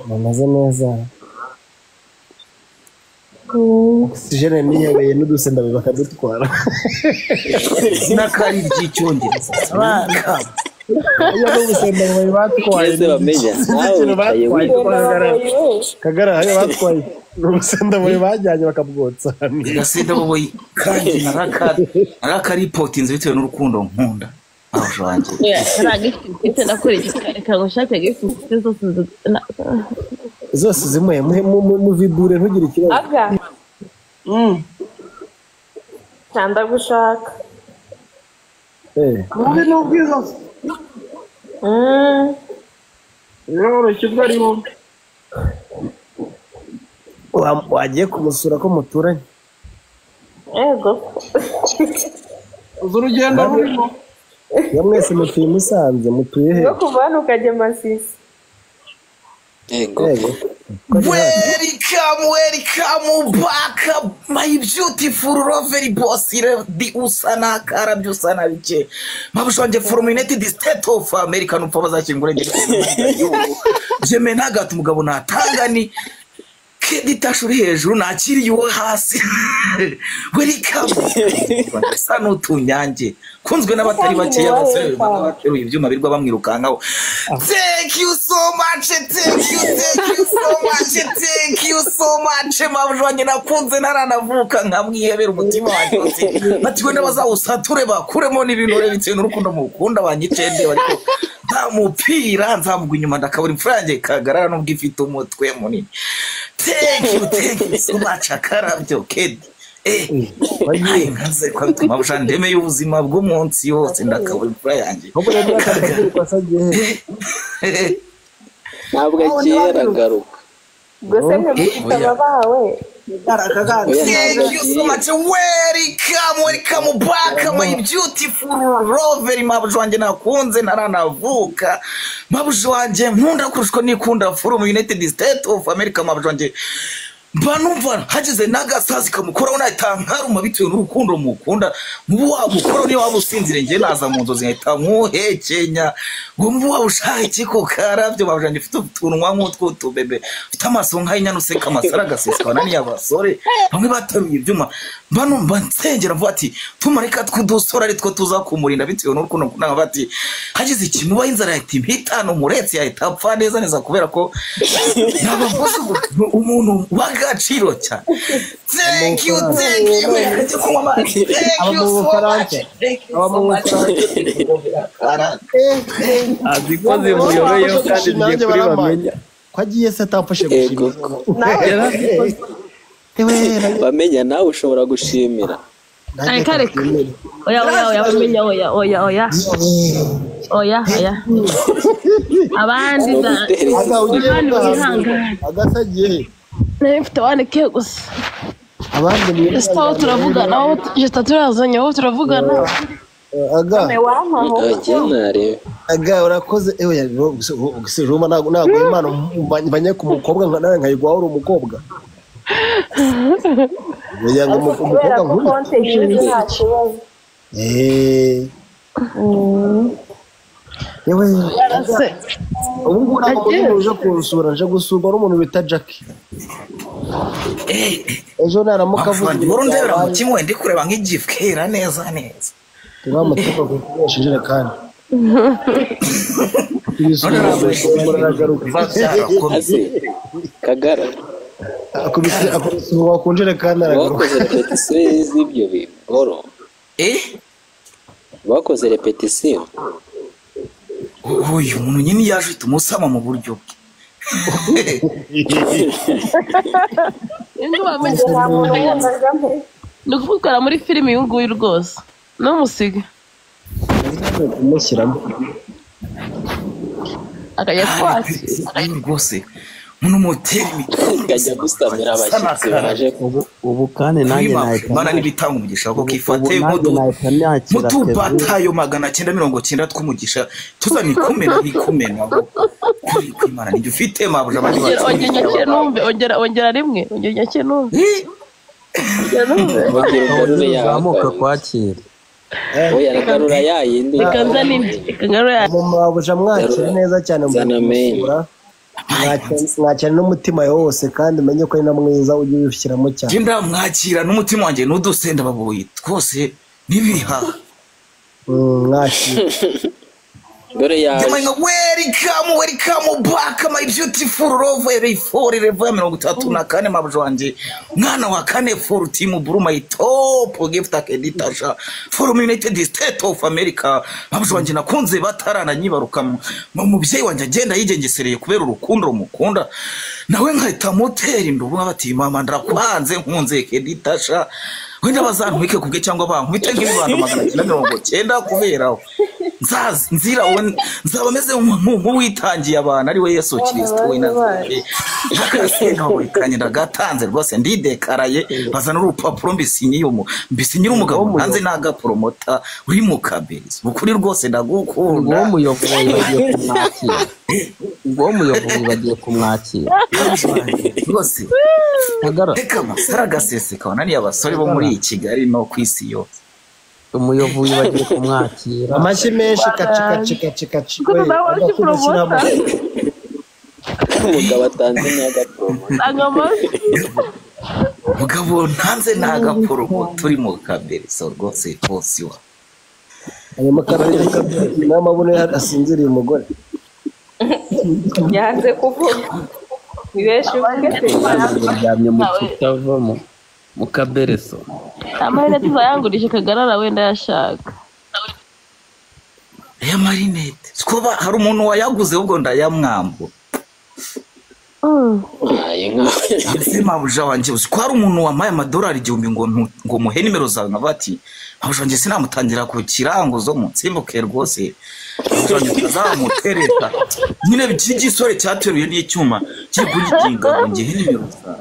mamaze neza oxygen niyebeye n'udusenda bakadutwara n'akari ry'icyongereza iyo n'ubusenda batwaye bamenya Kagara ayo batwaye urusenda muri bajyanye bakabwotsa urusenda boboyi kandi narakaripotinze bitewe n'urukundo nkunda mabuje wanjye naragifite nakora reka ngo nshake gifite zose zimuye mu vibure ntugire ikibazo aga cyanda gushaka muri n'ubwiza yoroshye ubwo ari wowe wagiye kumusura ko muturanye ego uzi urugendo rurimo ya mwese mutuye Musanze mutuye he no kuva hano ukajya Masisi welcome back my beautiful lovely boss di usana karabyo usana bike mabuje wanje from United States of America nupfa bazakingura jeme nagata umugabo natangani kiditashuri hejuru nakiriye uwo hasi welcome sano tunyange kunzwe n'abatari bake y'abasore bateruye ibyuma birwa bamwirukankaho thank you so much mabuje wanjye nakunze naranavuka nkamwihebera umutima wanjye ati we n'abazawusature bakuremo n'ibintu bitewe n'urukundo mukunda banyicende ariko nta mupira nzamugwa inyuma ndakabura imfura yanjye kagarara n'ubwo ifite umutwe munini thank you so much akarabyo kedi nkaze kwa bituma bushandeme y'ubuzima bw'umunsi yose ndakabura imfura yanjye ntabwo agiye aragaruka gose mufite ababawe thank you so much welcome back my beautiful lovely mabuje wanjye nakunze naranavuka mabuje wanjye nkunda kurushwa nikunda from United States of America mabuje wanjye banumva hagize nagasazi kamukora unayitankaruma bitewe n'urukundo mukunda mubu wagukora ni wabusinzire nge naza mu nzozi nkahita nkuhekenya ngo mubu wabushake ko karabyo babujanye mfite utunwa nk'utwo tubebe mfite amaso nk'inyana useka amasara gaseswa nani y'abasore bamwe bataruye ibyuma banumva nsengera mvuga ati tumareka twudusora ari two tuzakumurinda bitewe n'urukundo mukunda bati hagize ikintu bayinzara yahita mpitano muretse yahita apfa neza kubera ko nabavuze umuntu agaciro cyane thank you azikoze muyoboye kandi ngiye kuri bamenya ko agiye se atafashe gushimira bamenya nawe ushobora gushimira kareka oya bamenya oya abandi agasagiye mfite waneke gusa abandi muri stawo turavugana aho jeta turazanye aho turavugana aga urakoze Roma ntabwo Imana mbanye ku mukobwa nawe nkayigwaho uri umukobwa oya ngo umukobwa ubu ngubu ntabwo uje kunsura nje gusurwa n'umuntu bita Jackie ejo naramuka avuga ngo ndebera mu kimwe ndi kureba nk'igifu kera neza turamutuka kukoresheje kandi kagara akubise wakunjere kandi wakoze repetition z'ibyo biboro wakoze repetition uyu muntu nyine yaje tumusama mu buryo bwe ndikuvugana muri filime uyu nguyu rwose n'umusiga kumushyiramo akajya kwatsi rwose muno moteri kajya gusamira abashyitsi baje ubu kandi nanjye Imana nibitanga umugisha ko kifate mutubatayo 990 tw'umugisha tuzani kumena Imana ni ufite mabuje abandi ongera rimwe ongera numve zamuka kwakira oya ragarura yayindi ikanza nindi ikangarura mu mabuje mwakira neza cyane mu mwakira n'umutima wose kandi menye ko ari na mwiza ujye ubishyiramo cyane Jinda mwakira n'umutima wanjye n'udusenda baboye twose nibiha mwakira dore yaje welcome back my beautiful love for level ya 34 mabujo wanje mwana wa kane for team buru my top gift editasha for United States of America mabujo wanje nakunze batarana nyibaruka mu mubyeyi wanje agenda yigengesereye kubera urukundo rumukunda nawe nkahita moteri ndubu bati mama ndakwanze nkunze editasha wenda bazantwike kubwe cyangwa bankubite nk'ibibando 990 kuberaho nzira nzaba meze nk'uwitangiye abantu ari we Yesu Kristo we Nazareti nakasenda bikanye ndagatanze rwose ndidekaraye bazana urupapuro mbisinyira umugabo hanze naga promota uri mu kabezi ukuri rwose ndagukunda ngo muyoboye bagiye kumwakira ngo muyoboye bagiye kumwakira rwose reka masara gaseseka wanani abasore bo muri Kigali no kwisi yose umuyobozi bagiye kumwakira amashyi menshi kacika umugabo atanze mugabo ntanze n'agaporomo turi mu kabere so rwose bosi wa ayo makabere n'amabone asinziriye umugore yanze kuvuga nibeshi yamye mu kitavamo mu kabereso amarinete uzayangurije Kagarara wenda yashaka aya marinete sikoba hari umuntu wayaguze ubwo ndayamwambo sima buja wanje ko hari umuntu wamaye amadolari 1000 ngo muhe nimero zawe nkabati abuja wanje sinamutangira ku kiranguzo mu nsimbuke rwose wanje tuzamutereka nyine bigisore cyateruye n'icyuma kiri kugikinga nge nimero zawe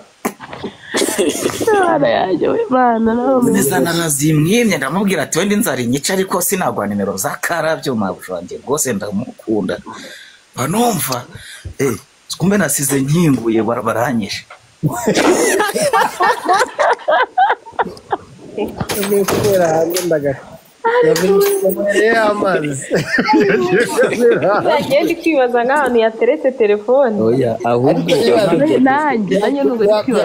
neza narazimwimye ndamubwira ati wende nzari nyica ariko sinagwa nimero za karabyo mabuja wanje rwose ndamukunda banumva kumbe nasize nkinguye baranyishe kubera hanze ndagaka amazi agenda kwibaza nk'ahantu yateretse telefone oya ahubwo nanjye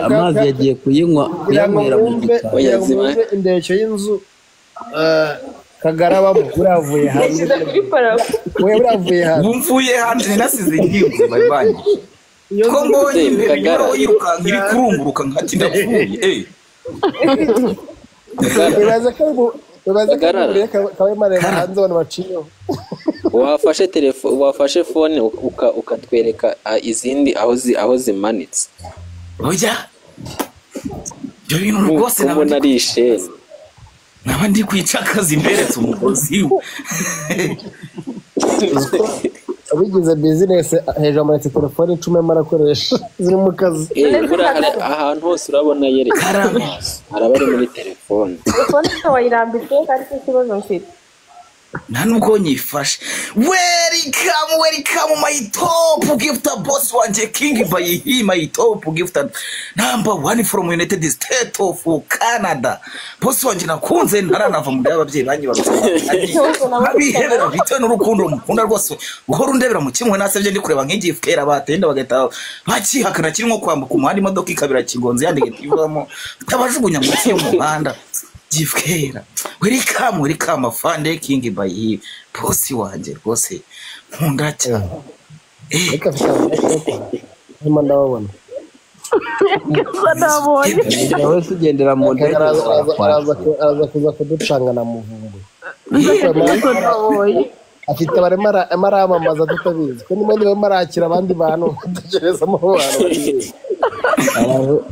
amazi yagiye kuyanywera mu gikari indeshyo y'inzu Kagaraba uravuye hanze we uravuye hanze umvuye hanze nasize nkinguye bayibanyishe ko mbonye imbere yiruka nkiri kurunguruka nkati ndapfuye bibaza ko kawe marera hanze abantu baciyeho wafashe telefone wafashe phone ukatwereka izindi aho zimanitse oya byo bintu rwose nabona ari isheni nabandi kwica akazi imberetse umugozi abigize business hejuru amanitse telefone 10 marakoresha ziri mu kazi ahantu hose urabona yerekana arabari muri telefone wayirambitse kandi ikibazo mfite nta nubwo nyifashe welcome my top gift boss wanje king by him my top gift number 1 from United States of Canada boss wanje nakunze ntaranava mu by'ababyeyi banyi babihebera bitewe n'urukundo mukunda rwose uhora undebera mu kimwe nasebye ndi kureba nk'igifukera batenda bagahita bakihakana kirimo kwambuka umuhanda imodoka ikabira kigonze yandike ivamo tabajugunya mu cy'umuhanda Jifkera welcome afande king by him bosi wanje rwose nkunda cyane reka fita ndabona nawe tugendera mu ndege araza kuza kuducangana mu vumbu afite barema aramamaza tutabizi ko nimwe niwe marakira abandi bantu dugereza mu bantu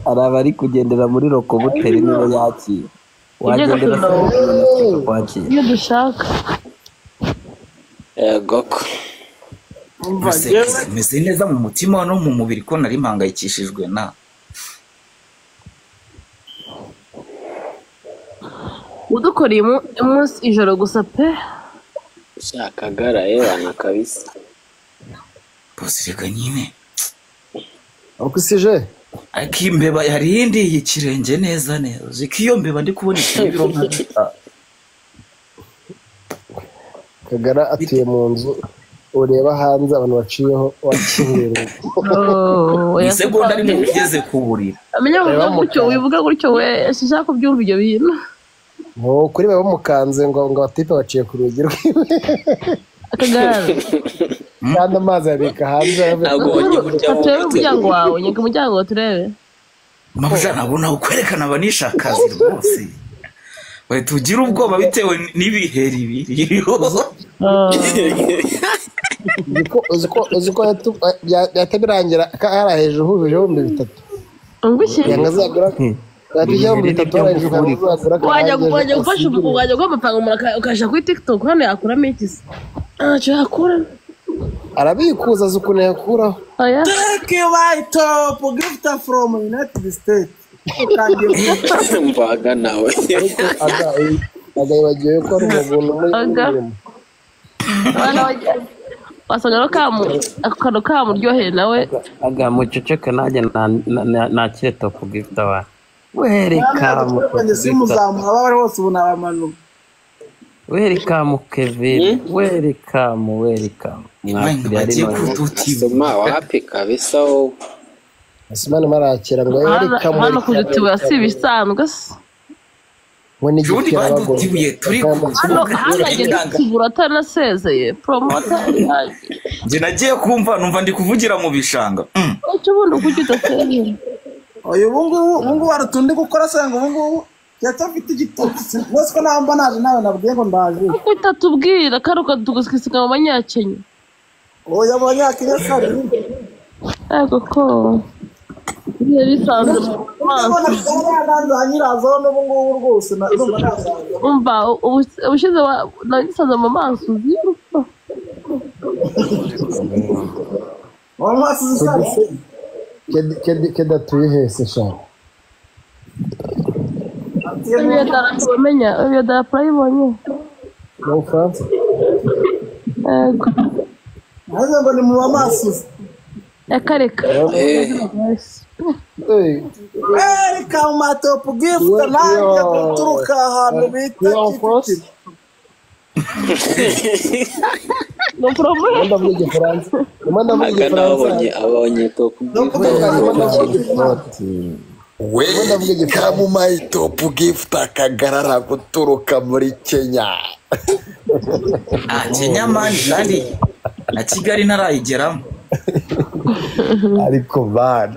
arabari kugendera muri Rokobuteri nibo yakira wagendera kwakira iyo dushaka goko meze neza mu mutima no mu mubiri ko nari mpangayikishijwe na udukoreye umunsi ijoro gusa pe Kagara bana kabisa bosi reka nyine akusije akimbeba yarindi ikirenge neza zikiyo mbeba ndi kubona ikibiro Kagara atuye mu nzu ureba hanze abantu baciyeho wakingera isegonda ari mu kugeze kuburira amenya gutyo wivuga gutyo we sishaka kubyumva ibyo bintu kuri baba mukanze ngo batipe baciye ku rugi rwiwe Akagara. kandi amazi abika hanze nabonye burya Turebe umuryango wawe, nyeka umuryango turebe. mabuja nabona ukwerekana abanisha akazi rwose we tugira ubwoba bitewe n'ibiheri biriho uziko yatabirangira hara hejuru hujuje ibihumbi 3 Ungushye. yangazagura Wajya gufasha wajya kwamapanga umuntu ukasha kuri TikTok hano yakuramo iki se? Cyo yakura. arabikuza zukune yakuraho Oya. Thank you, my top gift from United States. mvaga nawe agayibagiwe ko ari umuntu muri Abana bajya wasanga akano kamuryoheye nawe muceceke nanjye nakire top gift wa welcome simuzamura baba bose bunabamanuka. welcome Kevin welcome mwakiri ari soma wapi kabisa wowe Asimana marakira ngo welcome hano kujutiwe asibisanzwe se ngo ni Judi badutibuye turi hano agenda atanasezeye promoter nje nagiye kumva numva ndi kuvugira mu bishanga cyo bundi kujya utasezeye Oyo bungu warutundi gukora senga bungu yatafite igitotsi. Wese ko namba naje nawe nabwiye ngo ndaje. Kutatubwira karuka tugusikisiga mu banyakenya. Oya abanyakenya sari. Ego ko bisanzwe umva ubushize nagisanze mu maso z'urupfu keda tuyihese sha iyo darapo urayibonye mu France ego maze ngo ni mu maso yakareka welcome my top gift nanjye guturuka ahantu bita Kicukiro. no problem ndavuga France ndavuga France abonye top welcome my top gift akagarara guturuka muri Kenya. Kenya mani kandi na Kigali narayigeramo ariko bana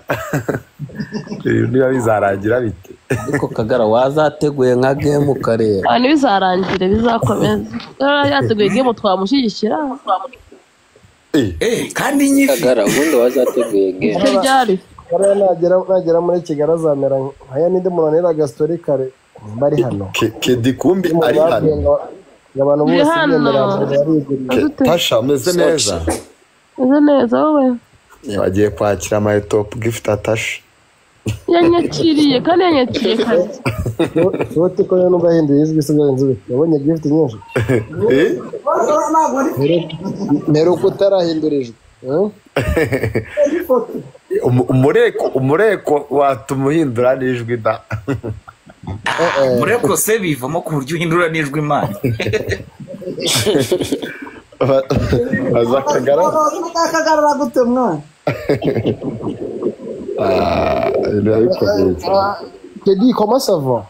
niba bizarangira bite ariko Kagara wazateguye nka game kareba bizarangire bizakomeza yateguye game twamushyigikira kandi nyifi Kagara ubundi wazateguye game byari nagera muri Kigali azamera nkaya ninde munanira gastori kare bari hano Kedi kumbi ari hano abantu bose bemera Tasha meze neza wowe wagiye kwakira my top gift Tasha yanyakiriye kandi yanyakiriye kare sote ko no bahinduye izwi sigaye nzube yabonye gift nyinshi mero kutarahindurijwe umureko watumuhindura n'ijwi da mureko se bivamo ku buryo uhindura n'ijwi imana Akagarara gute mwana Teddy, comment ça va?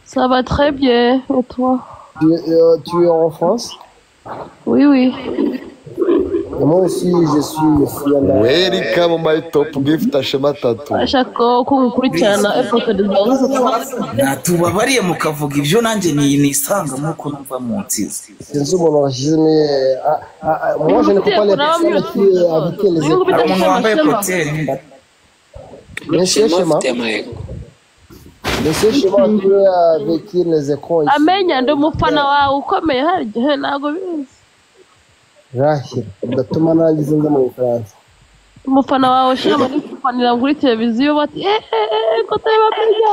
Ça va très bien, et toi? Tu es en France? Oui. Et moi aussi, je suis en welcome my top gift Ashema Tatu. Ashaka ko mukurikirana episode natubabariye mukavuga ibyo nanjye nisanga muko numva mu nsizi sinzi umuntu washyizemo moi je ne peux pas les personnes qui avec les umuntu wambaye hoteli Monsieur Shema tu es avec les écrans ici. Amenya ndo mufana wawe ukomeye hari ntago bizi Rahira ndatuma nangize nza mu France umufana wawe shama gufanira kuri televiziyo bati ko tayibabya